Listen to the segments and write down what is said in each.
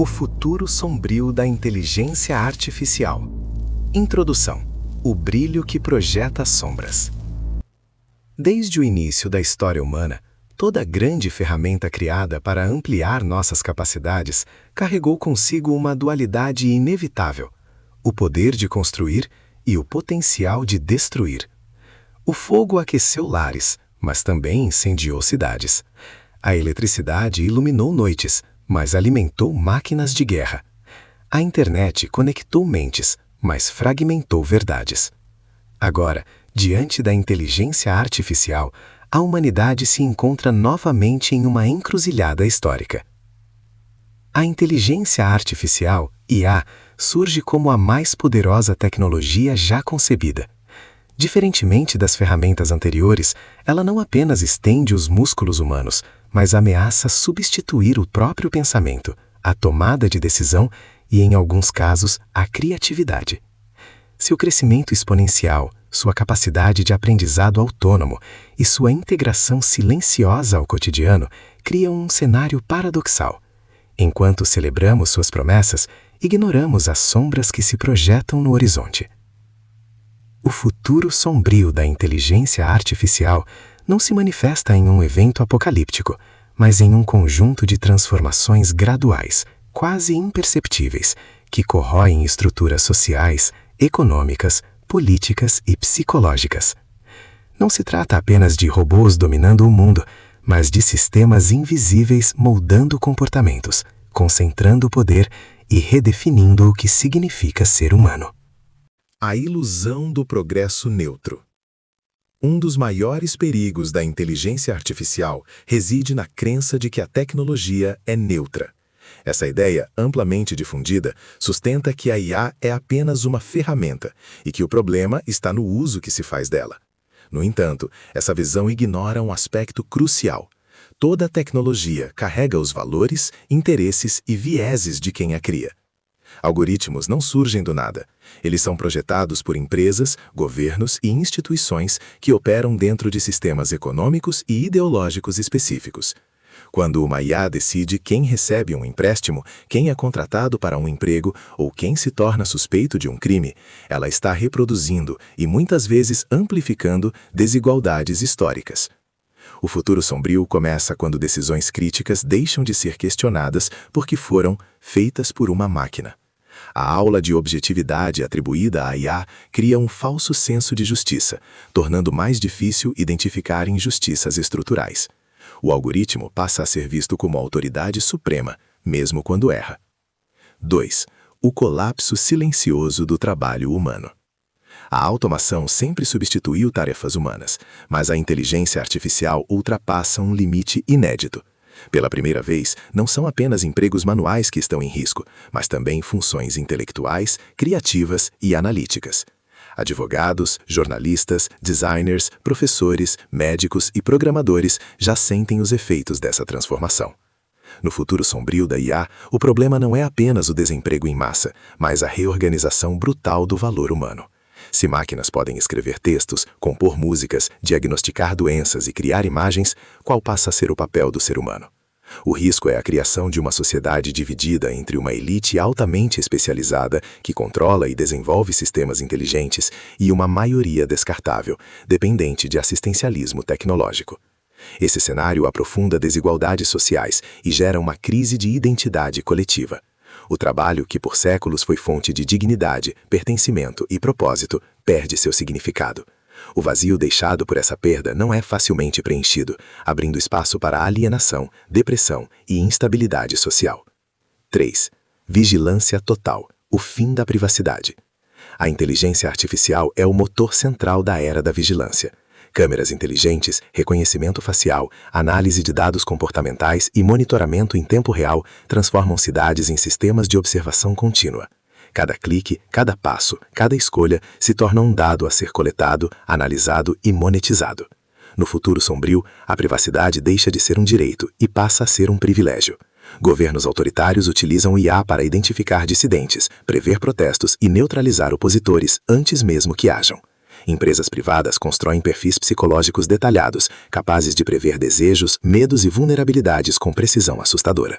O futuro sombrio da inteligência artificial. Introdução. O brilho que projeta sombras. Desde o início da história humana, toda grande ferramenta criada para ampliar nossas capacidades carregou consigo uma dualidade inevitável: o poder de construir e o potencial de destruir. O fogo aqueceu lares, mas também incendiou cidades. A eletricidade iluminou noites, mas alimentou máquinas de guerra. A internet conectou mentes, mas fragmentou verdades. Agora, diante da inteligência artificial, a humanidade se encontra novamente em uma encruzilhada histórica. A inteligência artificial, IA, surge como a mais poderosa tecnologia já concebida. Diferentemente das ferramentas anteriores, ela não apenas estende os músculos humanos, mas ameaça substituir o próprio pensamento, a tomada de decisão e, em alguns casos, a criatividade. Seu crescimento exponencial, sua capacidade de aprendizado autônomo e sua integração silenciosa ao cotidiano criam um cenário paradoxal. Enquanto celebramos suas promessas, ignoramos as sombras que se projetam no horizonte. O futuro sombrio da inteligência artificial não se manifesta em um evento apocalíptico, mas em um conjunto de transformações graduais, quase imperceptíveis, que corroem estruturas sociais, econômicas, políticas e psicológicas. Não se trata apenas de robôs dominando o mundo, mas de sistemas invisíveis moldando comportamentos, concentrando o poder e redefinindo o que significa ser humano. A ilusão do progresso neutro. Um dos maiores perigos da inteligência artificial reside na crença de que a tecnologia é neutra. Essa ideia, amplamente difundida, sustenta que a IA é apenas uma ferramenta e que o problema está no uso que se faz dela. No entanto, essa visão ignora um aspecto crucial. Toda tecnologia carrega os valores, interesses e vieses de quem a cria. Algoritmos não surgem do nada. Eles são projetados por empresas, governos e instituições que operam dentro de sistemas econômicos e ideológicos específicos. Quando uma IA decide quem recebe um empréstimo, quem é contratado para um emprego ou quem se torna suspeito de um crime, ela está reproduzindo e muitas vezes amplificando desigualdades históricas. O futuro sombrio começa quando decisões críticas deixam de ser questionadas porque foram feitas por uma máquina. A aula de objetividade atribuída à IA cria um falso senso de justiça, tornando mais difícil identificar injustiças estruturais. O algoritmo passa a ser visto como autoridade suprema, mesmo quando erra. 2. O colapso silencioso do trabalho humano. A automação sempre substituiu tarefas humanas, mas a inteligência artificial ultrapassa um limite inédito. Pela primeira vez, não são apenas empregos manuais que estão em risco, mas também funções intelectuais, criativas e analíticas. Advogados, jornalistas, designers, professores, médicos e programadores já sentem os efeitos dessa transformação. No futuro sombrio da IA, o problema não é apenas o desemprego em massa, mas a reorganização brutal do valor humano. Se máquinas podem escrever textos, compor músicas, diagnosticar doenças e criar imagens, qual passa a ser o papel do ser humano? O risco é a criação de uma sociedade dividida entre uma elite altamente especializada que controla e desenvolve sistemas inteligentes e uma maioria descartável, dependente de assistencialismo tecnológico. Esse cenário aprofunda desigualdades sociais e gera uma crise de identidade coletiva. O trabalho, que por séculos foi fonte de dignidade, pertencimento e propósito, perde seu significado. O vazio deixado por essa perda não é facilmente preenchido, abrindo espaço para alienação, depressão e instabilidade social. 3. Vigilância total. O fim da privacidade. A inteligência artificial é o motor central da era da vigilância. Câmeras inteligentes, reconhecimento facial, análise de dados comportamentais e monitoramento em tempo real transformam cidades em sistemas de observação contínua. Cada clique, cada passo, cada escolha se torna um dado a ser coletado, analisado e monetizado. No futuro sombrio, a privacidade deixa de ser um direito e passa a ser um privilégio. Governos autoritários utilizam o IA para identificar dissidentes, prever protestos e neutralizar opositores antes mesmo que hajam. Empresas privadas constroem perfis psicológicos detalhados, capazes de prever desejos, medos e vulnerabilidades com precisão assustadora.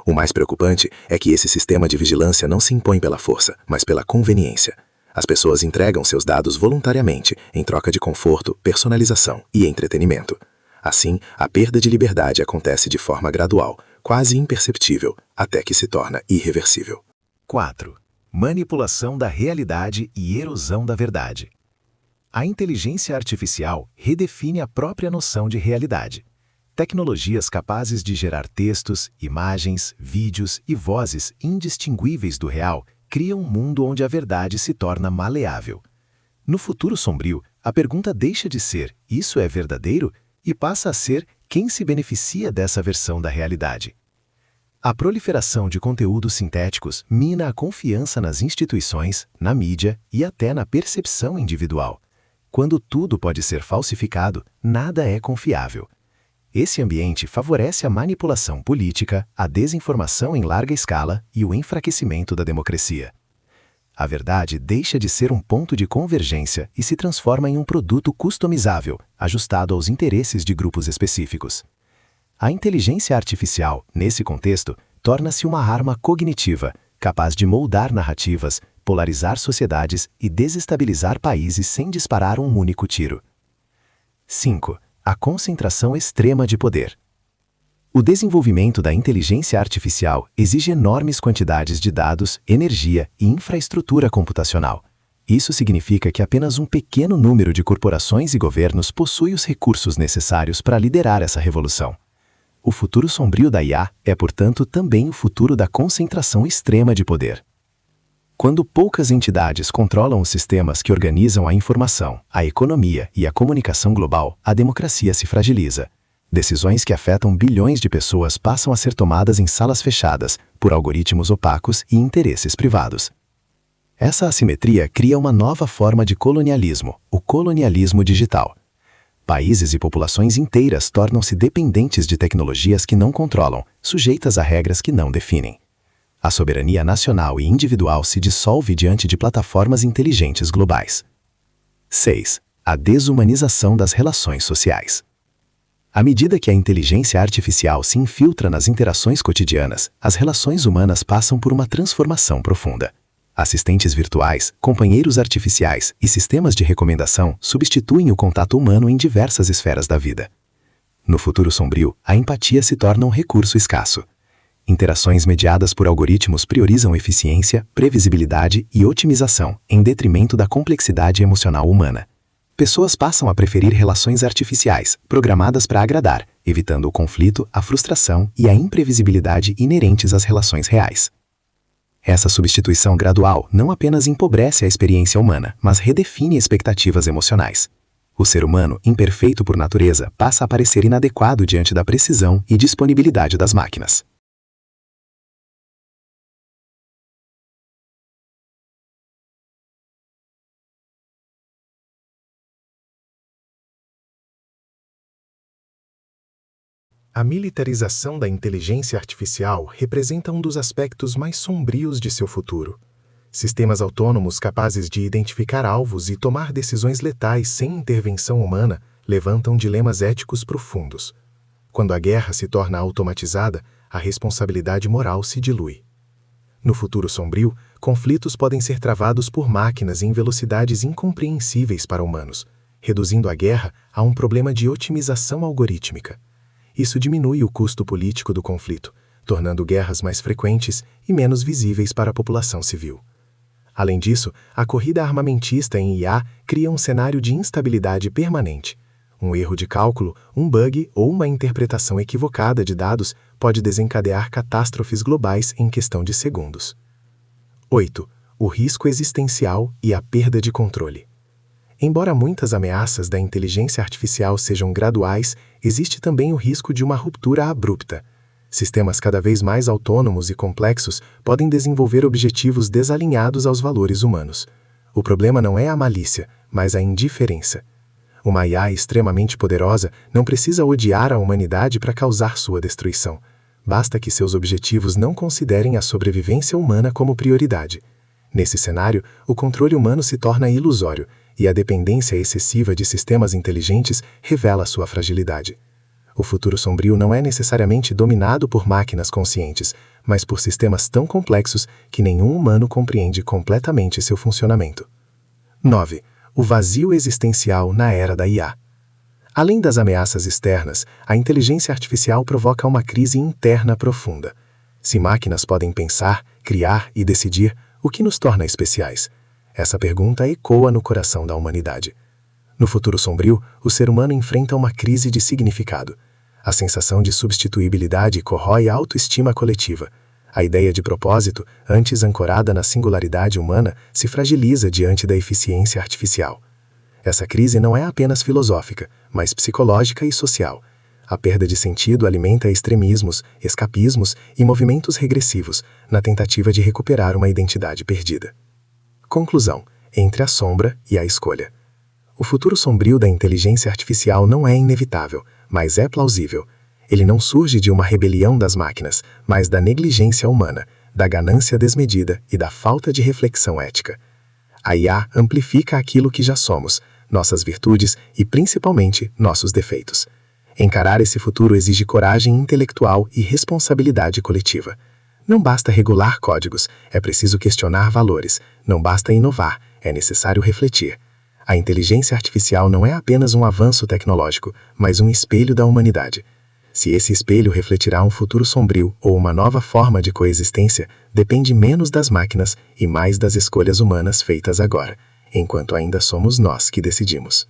O mais preocupante é que esse sistema de vigilância não se impõe pela força, mas pela conveniência. As pessoas entregam seus dados voluntariamente, em troca de conforto, personalização e entretenimento. Assim, a perda de liberdade acontece de forma gradual, quase imperceptível, até que se torna irreversível. 4. Manipulação da realidade e erosão da verdade. A inteligência artificial redefine a própria noção de realidade. Tecnologias capazes de gerar textos, imagens, vídeos e vozes indistinguíveis do real criam um mundo onde a verdade se torna maleável. No futuro sombrio, a pergunta deixa de ser "isso é verdadeiro?" e passa a ser quem se beneficia dessa versão da realidade. A proliferação de conteúdos sintéticos mina a confiança nas instituições, na mídia e até na percepção individual. Quando tudo pode ser falsificado, nada é confiável. Esse ambiente favorece a manipulação política, a desinformação em larga escala e o enfraquecimento da democracia. A verdade deixa de ser um ponto de convergência e se transforma em um produto customizável, ajustado aos interesses de grupos específicos. A inteligência artificial, nesse contexto, torna-se uma arma cognitiva, capaz de moldar narrativas, polarizar sociedades e desestabilizar países sem disparar um único tiro. 5. A concentração extrema de poder. O desenvolvimento da inteligência artificial exige enormes quantidades de dados, energia e infraestrutura computacional. Isso significa que apenas um pequeno número de corporações e governos possui os recursos necessários para liderar essa revolução. O futuro sombrio da IA é, portanto, também o futuro da concentração extrema de poder. Quando poucas entidades controlam os sistemas que organizam a informação, a economia e a comunicação global, a democracia se fragiliza. Decisões que afetam bilhões de pessoas passam a ser tomadas em salas fechadas, por algoritmos opacos e interesses privados. Essa assimetria cria uma nova forma de colonialismo, o colonialismo digital. Países e populações inteiras tornam-se dependentes de tecnologias que não controlam, sujeitas a regras que não definem. A soberania nacional e individual se dissolve diante de plataformas inteligentes globais. 6. A desumanização das relações sociais. À medida que a inteligência artificial se infiltra nas interações cotidianas, as relações humanas passam por uma transformação profunda. Assistentes virtuais, companheiros artificiais e sistemas de recomendação substituem o contato humano em diversas esferas da vida. No futuro sombrio, a empatia se torna um recurso escasso. Interações mediadas por algoritmos priorizam eficiência, previsibilidade e otimização, em detrimento da complexidade emocional humana. Pessoas passam a preferir relações artificiais, programadas para agradar, evitando o conflito, a frustração e a imprevisibilidade inerentes às relações reais. Essa substituição gradual não apenas empobrece a experiência humana, mas redefine expectativas emocionais. O ser humano, imperfeito por natureza, passa a parecer inadequado diante da precisão e disponibilidade das máquinas. A militarização da inteligência artificial representa um dos aspectos mais sombrios de seu futuro. Sistemas autônomos capazes de identificar alvos e tomar decisões letais sem intervenção humana levantam dilemas éticos profundos. Quando a guerra se torna automatizada, a responsabilidade moral se dilui. No futuro sombrio, conflitos podem ser travados por máquinas em velocidades incompreensíveis para humanos, reduzindo a guerra a um problema de otimização algorítmica. Isso diminui o custo político do conflito, tornando guerras mais frequentes e menos visíveis para a população civil. Além disso, a corrida armamentista em IA cria um cenário de instabilidade permanente. Um erro de cálculo, um bug ou uma interpretação equivocada de dados pode desencadear catástrofes globais em questão de segundos. 8. O risco existencial e a perda de controle. Embora muitas ameaças da inteligência artificial sejam graduais, existe também o risco de uma ruptura abrupta. Sistemas cada vez mais autônomos e complexos podem desenvolver objetivos desalinhados aos valores humanos. O problema não é a malícia, mas a indiferença. Uma IA extremamente poderosa não precisa odiar a humanidade para causar sua destruição. Basta que seus objetivos não considerem a sobrevivência humana como prioridade. Nesse cenário, o controle humano se torna ilusório, e a dependência excessiva de sistemas inteligentes revela sua fragilidade. O futuro sombrio não é necessariamente dominado por máquinas conscientes, mas por sistemas tão complexos que nenhum humano compreende completamente seu funcionamento. 9. O vazio existencial na era da IA. Além das ameaças externas, a inteligência artificial provoca uma crise interna profunda. Se máquinas podem pensar, criar e decidir, o que nos torna especiais? Essa pergunta ecoa no coração da humanidade. No futuro sombrio, o ser humano enfrenta uma crise de significado. A sensação de substituibilidade corrói a autoestima coletiva. A ideia de propósito, antes ancorada na singularidade humana, se fragiliza diante da eficiência artificial. Essa crise não é apenas filosófica, mas psicológica e social. A perda de sentido alimenta extremismos, escapismos e movimentos regressivos, na tentativa de recuperar uma identidade perdida. Conclusão: entre a sombra e a escolha. O futuro sombrio da inteligência artificial não é inevitável, mas é plausível. Ele não surge de uma rebelião das máquinas, mas da negligência humana, da ganância desmedida e da falta de reflexão ética. A IA amplifica aquilo que já somos, nossas virtudes e, principalmente, nossos defeitos. Encarar esse futuro exige coragem intelectual e responsabilidade coletiva. Não basta regular códigos, é preciso questionar valores. Não basta inovar, é necessário refletir. A inteligência artificial não é apenas um avanço tecnológico, mas um espelho da humanidade. Se esse espelho refletirá um futuro sombrio ou uma nova forma de coexistência, depende menos das máquinas e mais das escolhas humanas feitas agora, enquanto ainda somos nós que decidimos.